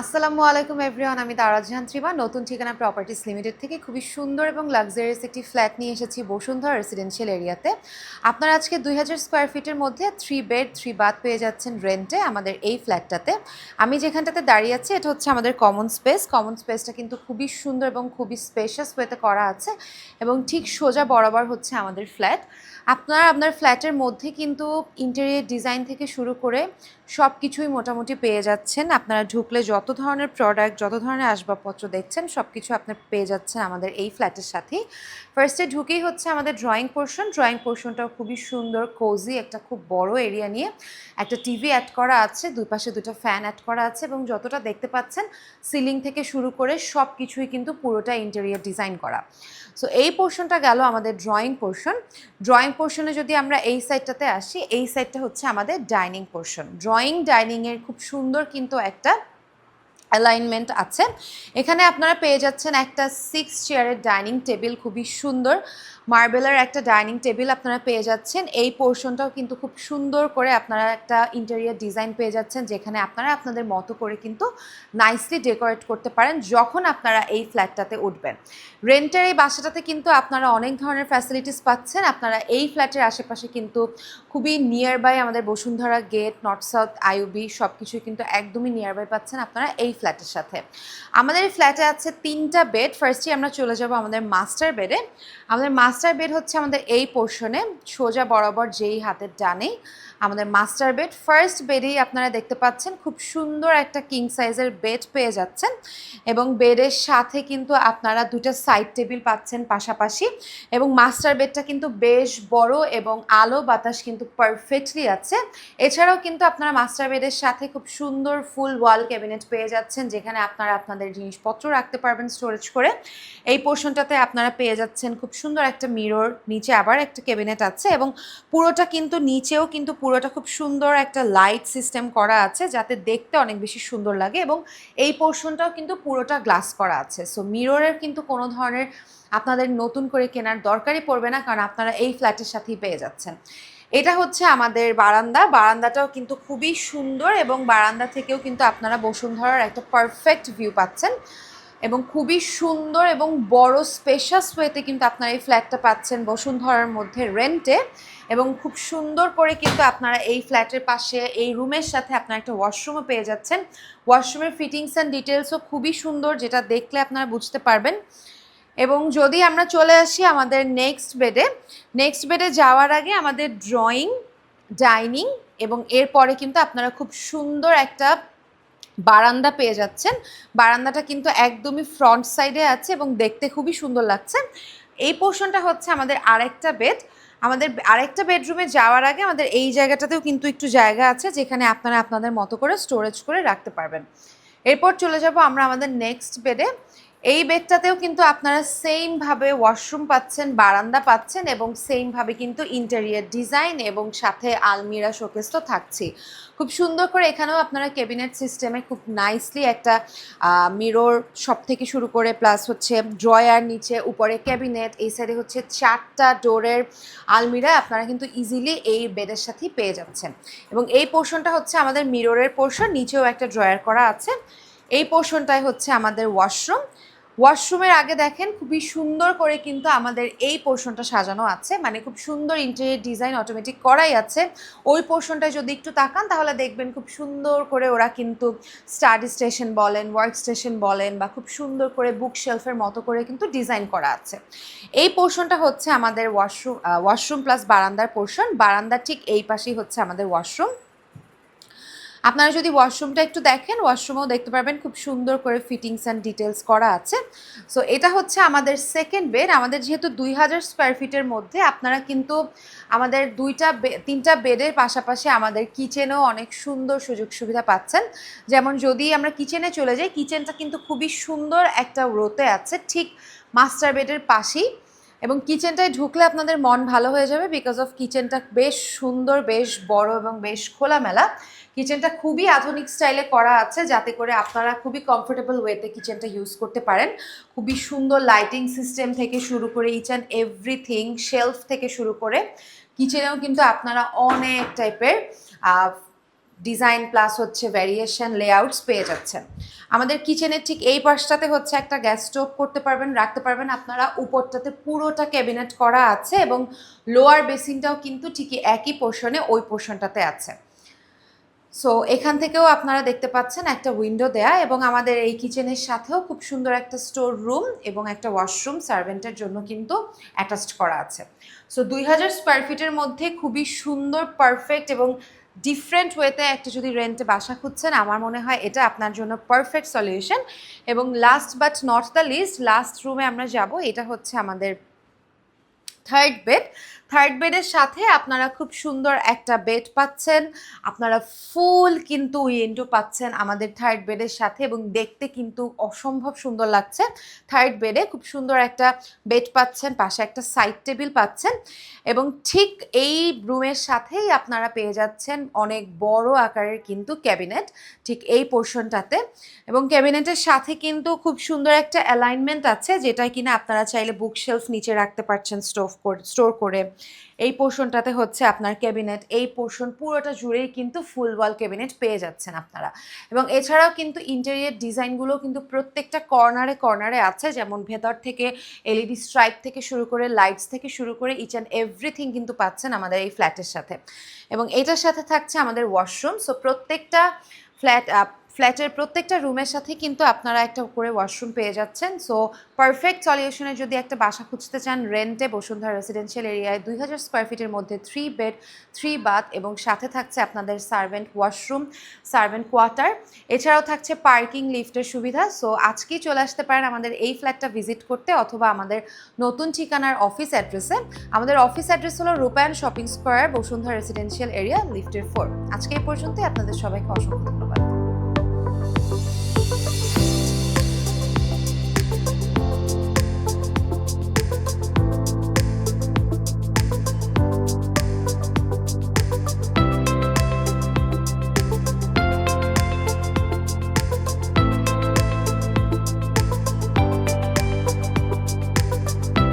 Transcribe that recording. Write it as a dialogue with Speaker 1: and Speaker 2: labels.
Speaker 1: আসসালামু আলাইকুম এভরিওয়ান, আমি তারা জাহান ত্রিবা নতুন ঠিকানা প্রপার্টিস লিমিটেড থেকে খুবই সুন্দর এবং লাক্সারিয়াস একটি ফ্ল্যাট নিয়ে এসেছি বসুন্ধরা রেসিডেন্সিয়াল এরিয়াতে। আপনারা আজকে 2000 স্কোয়ার ফিটের মধ্যে 3 বেড 3 বাথ পেয়ে যাচ্ছেন রেন্টে আমাদের এই ফ্ল্যাটটাতে। আমি যেখানটাতে দাঁড়িয়ে আছি এটা হচ্ছে আমাদের কমন স্পেসটা কিন্তু খুবই সুন্দর এবং খুবই স্পেশাস ওয়েতে করা আছে এবং ঠিক সোজা বরাবর হচ্ছে আমাদের ফ্ল্যাট। আপনার ফ্ল্যাটের মধ্যে কিন্তু ইন্টেরিয়র ডিজাইন থেকে শুরু করে সব কিছুই মোটামুটি পেয়ে যাচ্ছেন। আপনারা ঢুকলে যত ধরনের প্রোডাক্ট, যত ধরনের আসবাবপত্র দেখছেন সব কিছু আপনার পেয়ে যাচ্ছেন আমাদের এই ফ্ল্যাটের সাথেই। ফার্স্টে ঢুকেই হচ্ছে আমাদের ড্রয়িং পোর্শনটাও খুবই সুন্দর, কোজি, একটা খুব বড় এরিয়া নিয়ে একটা টিভি অ্যাড করা আছে, দুই পাশে দুটো ফ্যান অ্যাড করা আছে এবং যতটা দেখতে পাচ্ছেন সিলিং থেকে শুরু করে সব কিছুই কিন্তু পুরোটা ইন্টেরিয়র ডিজাইন করা। সো এই পোর্শনটা গেল আমাদের ড্রয়িং পোর্শনে যদি আমরা এই সাইডটাতে আসি, এই সাইডটা হচ্ছে আমাদের ডাইনিং পোর্শন। ডাইনিংয়ের খুব সুন্দর কিন্তু একটা অ্যালাইনমেন্ট আছে। এখানে আপনারা পেয়ে যাচ্ছেন একটা 6 চেয়ারের ডাইনিং টেবিল, খুবই সুন্দর মার্বেলের একটা ডাইনিং টেবিল আপনারা পেয়ে যাচ্ছেন। এই পোর্শনটাও কিন্তু খুব সুন্দর করে আপনারা একটা ইন্টেরিয়র ডিজাইন পেয়ে যাচ্ছেন, যেখানে আপনারা আপনাদের মতো করে কিন্তু নাইসলি ডেকোরেট করতে পারেন যখন আপনারা এই ফ্ল্যাটটাতে উঠবেন। রেন্টের এই বাসাটাতে কিন্তু আপনারা অনেক ধরনের ফ্যাসিলিটিস পাচ্ছেন। আপনারা এই ফ্ল্যাটের আশেপাশে কিন্তু খুবই নিয়ার বাই আমাদের Bashundhara gate, north south IUB সব কিছুই কিন্তু একদমই নিয়ার বাই পাচ্ছেন আপনারা এই ফ্ল্যাটের সাথে। আমাদের এই ফ্ল্যাটে আছে 3টা বেড। ফার্স্টে আমরা চলে যাব আমাদের মাস্টার বেডে। আমাদের মাস্টার বেড হচ্ছে আমাদের এই পোর্শনে সোজা বরাবর যেই হাতের ডানেই আমাদের মাস্টার বেড। ফার্স্ট বেডেই আপনারা দেখতে পাচ্ছেন খুব সুন্দর একটা কিং সাইজের বেড পেয়ে যাচ্ছেন এবং বেডের সাথে কিন্তু আপনারা দুটো সাইড টেবিল পাচ্ছেন পাশাপাশি এবং মাস্টার বেডটা কিন্তু বেশ বড় এবং আলো বাতাস কিন্তু পারফেক্টলি আছে। এছাড়াও কিন্তু আপনারা মাস্টার বেডের সাথে খুব সুন্দর ফুল ওয়াল ক্যাবিনেট পেয়ে যাচ্ছেন, যেখানে আপনারা আপনাদের জিনিসপত্র রাখতে পারবেন স্টোরেজ করে। এই পোর্শনটাতে আপনারা পেয়ে যাচ্ছেন খুব সুন্দর একটা মিরর, নিচে আবার একটা ক্যাবিনেট আছে এবং পুরোটা কিন্তু নিচেও কিন্তু পুরোটা খুব সুন্দর একটা লাইট সিস্টেম করা আছে, যাতে দেখতে অনেক বেশি সুন্দর লাগে এবং এই পোর্শনটাও কিন্তু পুরোটা গ্লাস করা আছে। সো মিররের কিন্তু কোনো ধরনের আপনাদের নতুন করে কেনার দরকারই পড়বে না, কারণ আপনারা এই ফ্ল্যাটের সাথেই পেয়ে যাচ্ছেন। এটা হচ্ছে আমাদের বারান্দাটাও কিন্তু খুবই সুন্দর এবং বারান্দা থেকেও কিন্তু আপনারা বসুন্ধরার একটা পারফেক্ট ভিউ পাচ্ছেন এবং খুবই সুন্দর এবং বড় স্পেশাস ওয়েতে কিন্তু আপনারা এই ফ্ল্যাটটা পাচ্ছেন বসুন্ধরার মধ্যে রেন্টে। এবং খুব সুন্দর করে কিন্তু আপনারা এই ফ্ল্যাটের পাশে এই রুমের সাথে আপনারা একটা ওয়াশরুমও পেয়ে যাচ্ছেন। ওয়াশরুমের ফিটিংস অ্যান্ড ডিটেলসও খুবই সুন্দর, যেটা দেখলে আপনারা বুঝতে পারবেন। এবং যদি আমরা চলে আসি আমাদের নেক্সট বেডে যাওয়ার আগে আমাদের ড্রয়িং, ডাইনিং এবং এরপরে কিন্তু আপনারা খুব সুন্দর একটা বারান্দা পেয়ে যাচ্ছেন। বারান্দাটা কিন্তু একদমই ফ্রন্ট সাইডে আছে এবং দেখতে খুবই সুন্দর লাগছে। এই পোর্শনটা হচ্ছে আমাদের আরেকটা বেড। আমাদের আরেকটা বেডরুমে যাওয়ার আগে আমাদের এই জায়গাটাতেও কিন্তু একটু জায়গা আছে, যেখানে আপনারা আপনাদের মতো করে স্টোরেজ করে রাখতে পারবেন। এরপর চলে যাব আমরা আমাদের নেক্সট বেডে। এই বেডটাতেও কিন্তু আপনারা সেমভাবে ওয়াশরুম পাচ্ছেন, বারান্দা পাচ্ছেন এবং সেমভাবে কিন্তু ইন্টেরিয়র ডিজাইন এবং সাথে আলমিরা শোকেস তো থাকছেই। খুব সুন্দর করে এখানেও আপনারা ক্যাবিনেট সিস্টেমে খুব নাইসলি একটা মিরর সব থেকে শুরু করে প্লাস হচ্ছে ড্রয়ার, নিচে উপরে ক্যাবিনেট, এই সাইডে হচ্ছে 4টা ডোরের আলমিরা আপনারা কিন্তু ইজিলি এই বেডের সাথেই পেয়ে যাচ্ছেন। এবং এই পোর্শনটা হচ্ছে আমাদের মিররের পোর্শন, নিচেও একটা ড্রয়ার করা আছে। এই পোর্শনটাই হচ্ছে আমাদের ওয়াশরুমের আগে দেখেন খুবই সুন্দর করে কিন্তু আমাদের এই পোর্শনটা সাজানো আছে, মানে খুব সুন্দর ইন্টেরিয়র ডিজাইন অটোমেটিক করাই আছে। ওই পোর্শনটায় যদি একটু তাকান তাহলে দেখবেন খুব সুন্দর করে ওরা কিন্তু স্টাডি স্টেশন বলেন, ওয়ার্ক স্টেশন বলেন বা খুব সুন্দর করে বুক শেলফের মতো করে কিন্তু ডিজাইন করা আছে। এই পোর্শনটা হচ্ছে আমাদের ওয়াশরুম প্লাস বারান্দার পোর্শন। বারান্দার ঠিক এই পাশেই হচ্ছে আমাদের ওয়াশরুম। আপনারা যদি ওয়াশরুমটা একটু দেখেন, ওয়াশরুমেও দেখতে পারবেন খুব সুন্দর করে ফিটিংস অ্যান্ড ডিটেলস করা আছে। সো এটা হচ্ছে আমাদের সেকেন্ড বেড। আমাদের যেহেতু 2000 স্কোয়ার ফিটের মধ্যে আপনারা কিন্তু আমাদের 3টা বেডের পাশাপাশি আমাদের কিচেনেও অনেক সুন্দর সুযোগ সুবিধা পাচ্ছেন। যেমন যদি আমরা কিচেনে চলে যাই, কিচেনটা কিন্তু খুবই সুন্দর একটা রোতে আছে ঠিক মাস্টার বেডের পাশেই এবং কিচেনটায় ঢুকলে আপনাদের মন ভালো হয়ে যাবে, বিকজ অফ কিচেনটা বেশ সুন্দর, বেশ বড় এবং বেশ খোলামেলা। কিচেনটা খুবই আধুনিক স্টাইলে করা আছে, যাতে করে আপনারা খুবই কমফোর্টেবল ওয়েতে কিচেনটা ইউজ করতে পারেন। খুবই সুন্দর লাইটিং সিস্টেম থেকে শুরু করে ইচ অ্যান্ড এভরিথিং, শেলফ থেকে শুরু করে কিচেনেও কিন্তু আপনারা অনেক টাইপের ডিজাইন প্লাস হচ্ছে ভ্যারিয়েশন লেআউটস পেয়ে যাচ্ছেন। আমাদের কিচেনের ঠিক এই পাশটাতে হচ্ছে একটা গ্যাস স্টোভ করতে পারবেন, রাখতে পারবেন আপনারা। উপরটাতে পুরোটা ক্যাবিনেট করা আছে এবং লোয়ার বেসিনটাও কিন্তু ঠিকই একই পোর্শনে ওই পোর্শনটাতে আছে। সো এখান থেকেও আপনারা দেখতে পাচ্ছেন একটা উইন্ডো দেয়া, এবং আমাদের এই কিচেনের সাথেও খুব সুন্দর একটা স্টোর রুম এবং একটা ওয়াশরুম সার্ভেন্টের জন্য কিন্তু অ্যাটাচড করা আছে। সো 2000 স্কোয়ার ফিটের মধ্যে খুবই সুন্দর, পারফেক্ট এবং ডিফারেন্ট ওয়েতে একটা যদি রেন্টে বাসা খুঁজছেন, আমার মনে হয় এটা আপনার জন্য পারফেক্ট সলিউশন। এবং last but not the least, last রুমে আমরা যাব, এটা হচ্ছে আমাদের থার্ড বেডের সাথে আপনারা খুব সুন্দর একটা বেড পাচ্ছেন, আপনারা ফুল কিন্তু উইন্ডো পাচ্ছেন আমাদের থার্ড বেডের সাথে, এবং দেখতে কিন্তু অসম্ভব সুন্দর লাগছে। থার্ড বেডে খুব সুন্দর একটা বেড পাচ্ছেন, পাশে একটা সাইড টেবিল পাচ্ছেন, এবং ঠিক এই রুমের সাথেই আপনারা পেয়ে যাচ্ছেন অনেক বড় আকারের কিন্তু ক্যাবিনেট ঠিক এই পোর্শনটাতে। এবং ক্যাবিনেটের সাথে কিন্তু খুব সুন্দর একটা অ্যালাইনমেন্ট আছে, যেটা কিনা আপনারা চাইলে বুকশেলফ নিচে রাখতে পারছেন স্টোর করে। এই পোর্শনটাতে হচ্ছে আপনার ক্যাবিনেট, এই পোর্শন পুরোটা জুড়েই কিন্তু ফুল ওয়াল ক্যাবিনেট পেয়ে যাচ্ছেন আপনারা। এবং এছাড়াও কিন্তু ইন্টেরিয়র ডিজাইনগুলো কিন্তু প্রত্যেকটা কর্নারে আছে, যেমন ভেতর থেকে এলইডি স্ট্রাইপ থেকে শুরু করে লাইটস থেকে শুরু করে ইচ অ্যান্ড এভরিথিং কিন্তু পাচ্ছেন আমাদের এই ফ্ল্যাটের সাথে। এবং এটার সাথে থাকছে আমাদের ওয়াশরুম। সো প্রত্যেকটা ফ্ল্যাটের প্রত্যেকটা রুমের সাথে কিন্তু আপনারা একটা করে ওয়াশরুম পেয়ে যাচ্ছেন। সো পারফেক্ট সলিউশনে যদি একটা বাসা খুঁজতে চান রেন্টে বসুন্ধরা রেসিডেন্সিয়াল এরিয়ায় 2000 স্কোয়ার ফিটের মধ্যে 3 বেড 3 বাথ, এবং সাথে থাকছে আপনাদের সার্ভেন্ট ওয়াশরুম, সার্ভেন্ট কোয়ার্টার, এছাড়াও থাকছে পার্কিং লিফটের সুবিধা। সো আজকেই চলে আসতে পারেন আমাদের এই ফ্ল্যাটটা ভিজিট করতে, অথবা আমাদের নতুন ঠিকানার অফিস অ্যাড্রেসে। আমাদের অফিস অ্যাড্রেস হলো রূপায়ণ shopping square, Bashundhara residential area, লিফটের 4। আজকে এই পর্যন্তই, আপনাদের সবাইকে অসংখ্য ধন্যবাদ।